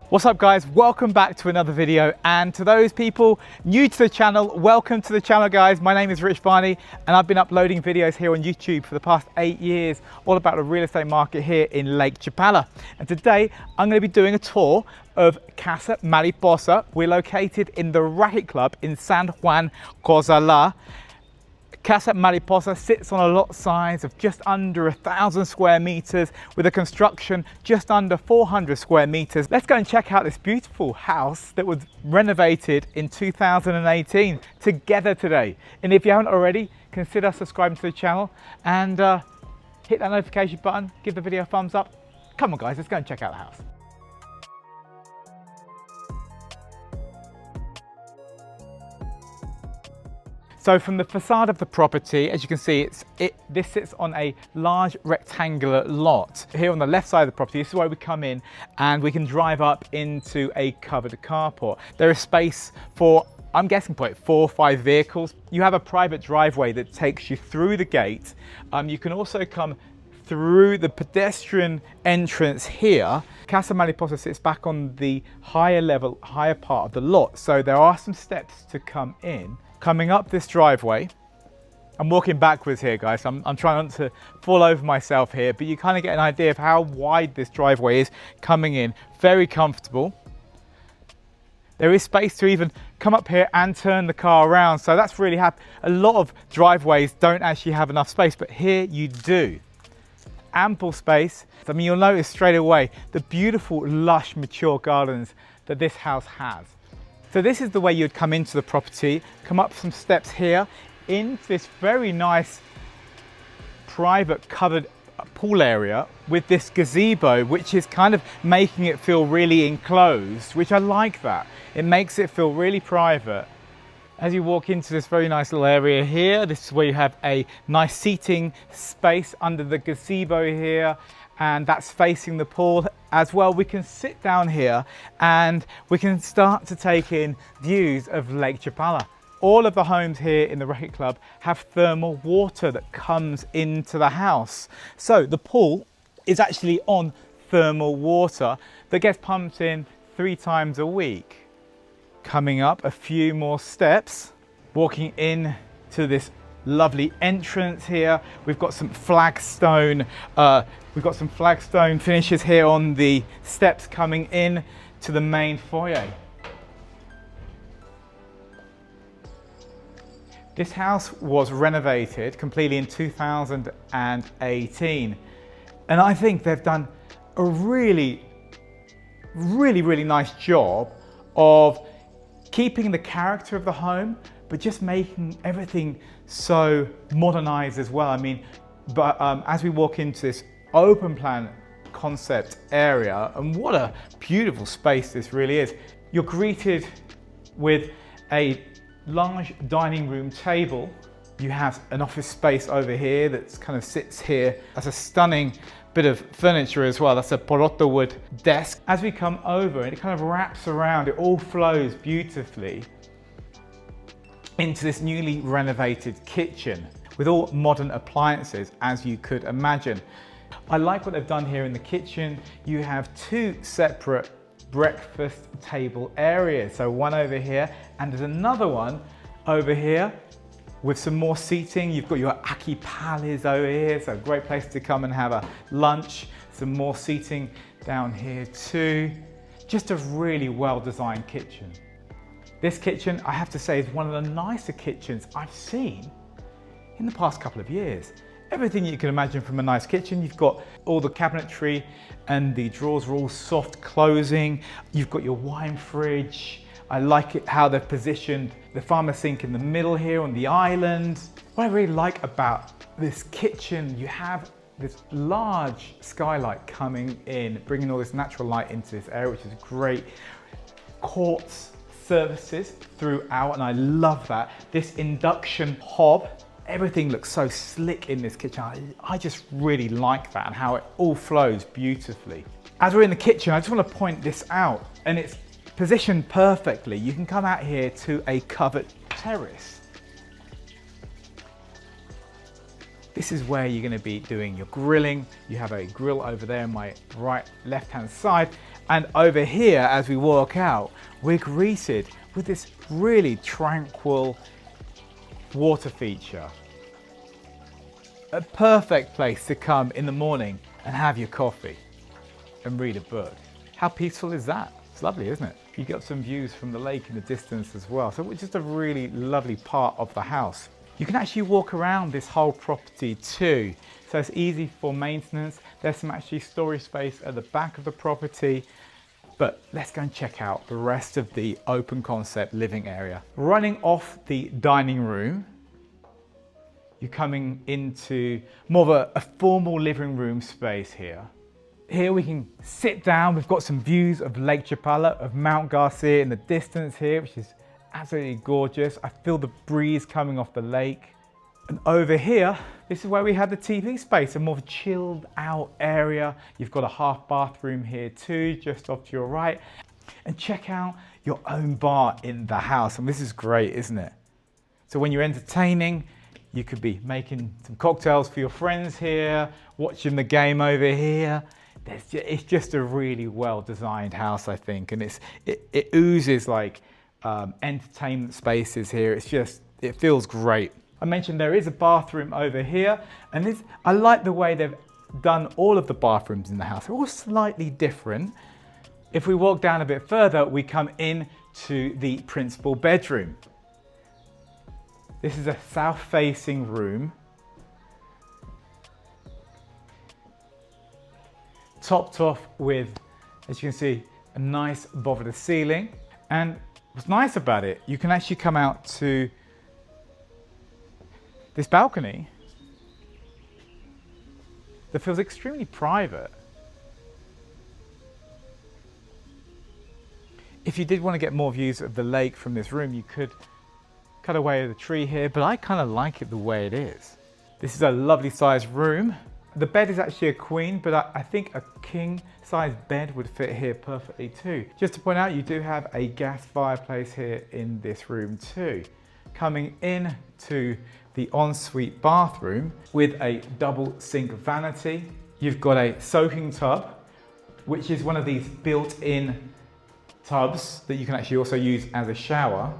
What's up guys, welcome back to another video, and to those people new to the channel, welcome to the channel guys. My name is Rich Barney and I've been uploading videos here on YouTube for the past 8 years all about the real estate market here in Lake Chapala. And today I'm going to be doing a tour of Casa Mariposa. We're located in the Raquet Club in San Juan Cosalá. Casa Mariposa sits on a lot size of just under 1,000 square meters with a construction just under 400 square meters. Let's go and check out this beautiful house that was renovated in 2018 together today. And if you haven't already, consider subscribing to the channel and hit that notification button, give the video a thumbs up. Come on guys, let's go and check out the house. So from the facade of the property, as you can see, this sits on a large rectangular lot. Here on the left side of the property, this is where we come in and we can drive up into a covered carport. There is space for, I'm guessing, probably 4 or 5 vehicles. You have a private driveway that takes you through the gate. You can also come through the pedestrian entrance here. Casa Mariposa sits back on the higher part of the lot. So there are some steps to come in. Coming up this driveway, I'm walking backwards here guys, I'm trying not to fall over myself here, but you kind of get an idea of how wide this driveway is coming in. Very comfortable. There is space to even come up here and turn the car around, so that's really happy. A lot of driveways don't actually have enough space, but here you do. Ample space. I mean, you'll notice straight away the beautiful, lush, mature gardens that this house has. So this is the way you'd come into the property, come up some steps here into this very nice private covered pool area with this gazebo, which is kind of making it feel really enclosed, which I like that. It makes it feel really private. As you walk into this very nice little area here, this is where you have a nice seating space under the gazebo here, and that's facing the pool as well. We can sit down here and we can start to take in views of Lake Chapala. All of the homes here in the Raquet Club have thermal water that comes into the house. So the pool is actually on thermal water that gets pumped in 3 times a week. Coming up a few more steps, walking in to this lovely entrance here. We've got some flagstone finishes here on the steps coming in to the main foyer. This house was renovated completely in 2018, and I think they've done a really nice job of keeping the character of the home, but just making everything so modernized as well. I mean, but as we walk into this open plan concept area, and what a beautiful space this really is. You're greeted with a large dining room table. You have an office space over here that kind of sits here. That's a stunning bit of furniture as well. That's a Poroto wood desk. As we come over, and it kind of wraps around, it all flows beautifully into this newly renovated kitchen with all modern appliances, as you could imagine. I like what they've done here in the kitchen. You have 2 separate breakfast table areas. So one over here, and there's another one over here with some more seating. You've got your Ajijic over here, so a great place to come and have a lunch. Some more seating down here too. Just a really well-designed kitchen. This kitchen, I have to say, is one of the nicer kitchens I've seen in the past couple of years. Everything you can imagine from a nice kitchen. You've got all the cabinetry and the drawers are all soft closing. You've got your wine fridge. I like it how they've positioned the farmer sink in the middle here on the island. What I really like about this kitchen, you have this large skylight coming in, bringing all this natural light into this area, which is great. Quartz surfaces throughout, and I love that. This induction hob, everything looks so slick in this kitchen. I just really like that and how it all flows beautifully. As we're in the kitchen, I just want to point this out, and it's positioned perfectly. You can come out here to a covered terrace. This is where you're going to be doing your grilling. You have a grill over there on my right, left-hand side. And over here, as we walk out, we're greeted with this really tranquil water feature. A perfect place to come in the morning and have your coffee and read a book. How peaceful is that? It's lovely, isn't it? You got some views from the lake in the distance as well. So it's just a really lovely part of the house. You can actually walk around this whole property too. So it's easy for maintenance. There's some actually storage space at the back of the property. But let's go and check out the rest of the open concept living area. Running off the dining room, you're coming into more of a formal living room space here. Here we can sit down. We've got some views of Lake Chapala, of Mount Garcia in the distance here, which is absolutely gorgeous. I feel the breeze coming off the lake. And over here, this is where we have the TV space, a more chilled out area. You've got a half bathroom here too, just off to your right. And check out your own bar in the house. And this is great, isn't it? So when you're entertaining, you could be making some cocktails for your friends here, watching the game over here. It's just a really well designed house, I think. And it oozes like entertainment spaces here. It feels great. I mentioned there is a bathroom over here, and I like the way they've done all of the bathrooms in the house. They're all slightly different. If we walk down a bit further, we come in to the principal bedroom. This is a south-facing room, topped off with, as you can see, a nice bovered ceiling. And what's nice about it, you can actually come out to this balcony that feels extremely private. If you did want to get more views of the lake from this room, you could cut away the tree here, but I kind of like it the way it is. This is a lovely sized room. The bed is actually a queen, but I think a king size bed would fit here perfectly too. Just to point out, you do have a gas fireplace here in this room too. Coming in to the ensuite bathroom with a double sink vanity. You've got a soaking tub, which is one of these built-in tubs that you can actually also use as a shower.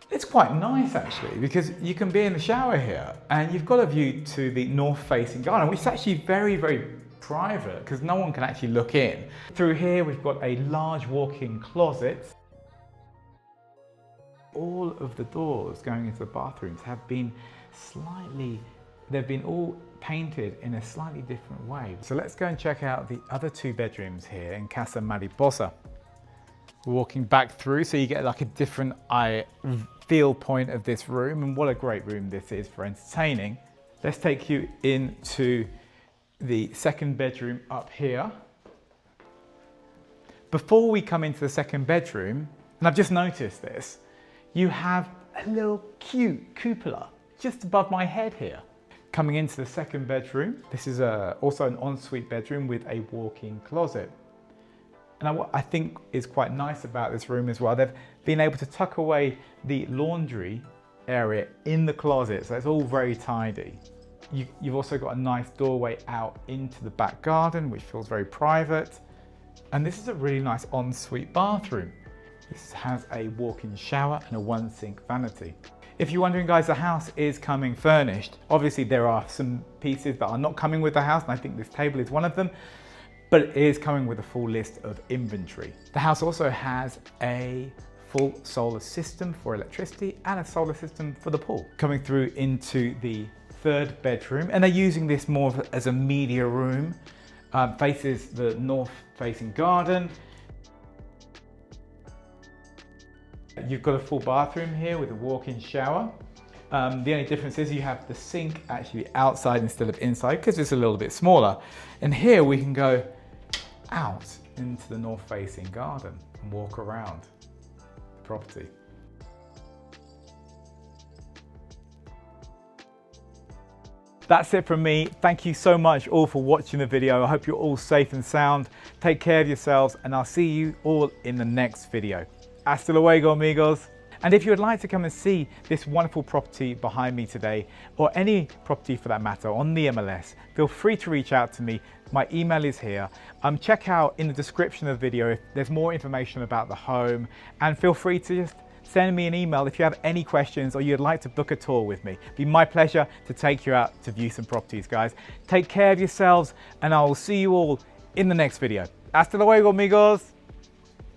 It's quite nice actually, because you can be in the shower here and you've got a view to the north-facing garden, which is actually very, very private because no one can actually look in. Through here, we've got a large walk-in closet. All of the doors going into the bathrooms have been they've been all painted in a slightly different way. So let's go and check out the other two bedrooms here in Casa Mariposa. Walking back through, so you get like a different feel point of this room, and what a great room this is for entertaining. Let's take you into the second bedroom up here. Before we come into the second bedroom, and I've just noticed this, you have a little cute cupola just above my head here. Coming into the second bedroom, this is also an ensuite bedroom with a walk-in closet. And what I think is quite nice about this room as well, they've been able to tuck away the laundry area in the closet, so it's all very tidy. You've also got a nice doorway out into the back garden, which feels very private. And this is a really nice ensuite bathroom. This has a walk-in shower and a one sink vanity. If you're wondering, guys, the house is coming furnished. Obviously, there are some pieces that are not coming with the house, and I think this table is one of them. But it is coming with a full list of inventory. The house also has a full solar system for electricity and a solar system for the pool. Coming through into the third bedroom, and they're using this more as a media room. Faces the north-facing garden. You've got a full bathroom here with a walk-in shower. The only difference is you have the sink actually outside instead of inside because it's a little bit smaller. And here we can go out into the north-facing garden and walk around the property. That's it from me. Thank you so much all for watching the video. I hope you're all safe and sound. Take care of yourselves, and I'll see you all in the next video. Hasta luego, amigos. And if you would like to come and see this wonderful property behind me today, or any property for that matter on the MLS, feel free to reach out to me. My email is here. Check out in the description of the video if there's more information about the home, and feel free to just send me an email if you have any questions or you'd like to book a tour with me. It'd be my pleasure to take you out to view some properties, guys. Take care of yourselves, and I will see you all in the next video. Hasta luego, amigos.